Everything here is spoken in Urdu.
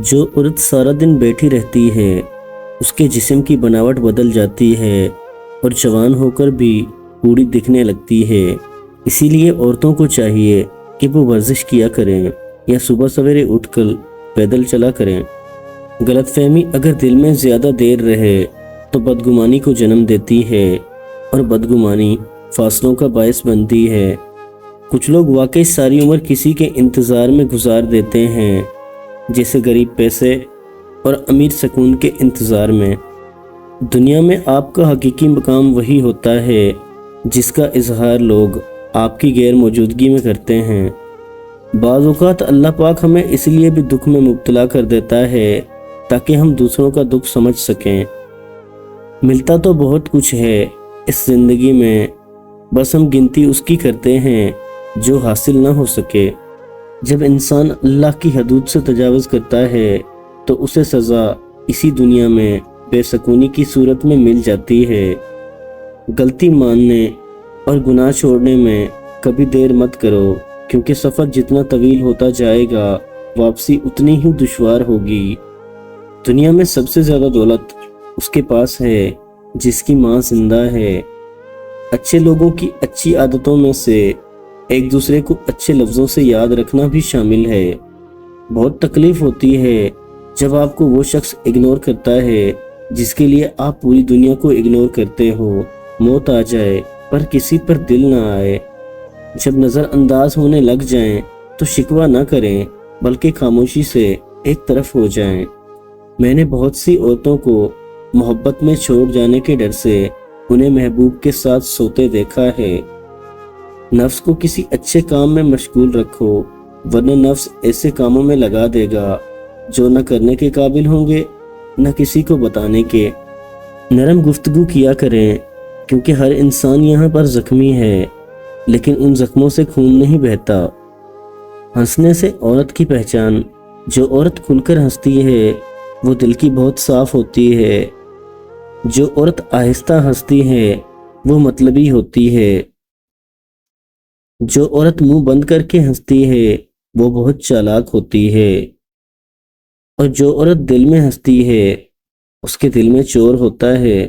جو عورت سارا دن بیٹھی رہتی ہے اس کے جسم کی بناوٹ بدل جاتی ہے اور جوان ہو کر بھی بوڑھی دکھنے لگتی ہے۔ اسی لیے عورتوں کو چاہیے کہ وہ ورزش کیا کریں یا صبح سویرے اٹھ کر پیدل چلا کریں۔ غلط فہمی اگر دل میں زیادہ دیر رہے تو بدگمانی کو جنم دیتی ہے اور بدگمانی فاصلوں کا باعث بنتی ہے۔ کچھ لوگ واقعی ساری عمر کسی کے انتظار میں گزار دیتے ہیں، جیسے غریب پیسے اور امیر سکون کے انتظار میں۔ دنیا میں آپ کا حقیقی مقام وہی ہوتا ہے جس کا اظہار لوگ آپ کی غیر موجودگی میں کرتے ہیں۔ بعض اوقات اللہ پاک ہمیں اس لیے بھی دکھ میں مبتلا کر دیتا ہے تاکہ ہم دوسروں کا دکھ سمجھ سکیں۔ ملتا تو بہت کچھ ہے اس زندگی میں، بس ہم گنتی اس کی کرتے ہیں جو حاصل نہ ہو سکے۔ جب انسان اللہ کی حدود سے تجاوز کرتا ہے تو اسے سزا اسی دنیا میں بے سکونی کی صورت میں مل جاتی ہے۔ غلطی ماننے اور گناہ چھوڑنے میں کبھی دیر مت کرو، کیونکہ سفر جتنا طویل ہوتا جائے گا واپسی اتنی ہی دشوار ہوگی۔ دنیا میں سب سے زیادہ دولت اس کے پاس ہے جس کی ماں زندہ ہے۔ اچھے لوگوں کی اچھی عادتوں میں سے ایک دوسرے کو اچھے لفظوں سے یاد رکھنا بھی شامل ہے۔ بہت تکلیف ہوتی ہے جب آپ کو وہ شخص اگنور کرتا ہے جس کے لیے آپ پوری دنیا کو اگنور کرتے ہو۔ موت آ جائے پر کسی پر دل نہ آئے۔ جب نظر انداز ہونے لگ جائیں تو شکوہ نہ کریں بلکہ خاموشی سے ایک طرف ہو جائیں۔ میں نے بہت سی عورتوں کو محبت میں چھوڑ جانے کے ڈر سے انہیں محبوب کے ساتھ سوتے دیکھا ہے۔ نفس کو کسی اچھے کام میں مشغول رکھو، ورنہ نفس ایسے کاموں میں لگا دے گا جو نہ کرنے کے قابل ہوں گے نہ کسی کو بتانے کے۔ نرم گفتگو کیا کریں، کیونکہ ہر انسان یہاں پر زخمی ہے، لیکن ان زخموں سے خون نہیں بہتا۔ ہنسنے سے عورت کی پہچان۔ جو عورت کھل کر ہنستی ہے وہ دل کی بہت صاف ہوتی ہے۔ جو عورت آہستہ ہنستی ہے وہ مطلبی ہوتی ہے۔ جو عورت منہ بند کر کے ہنستی ہے وہ بہت چالاک ہوتی ہے، اور جو عورت دل میں ہنستی ہے اس کے دل میں چور ہوتا ہے۔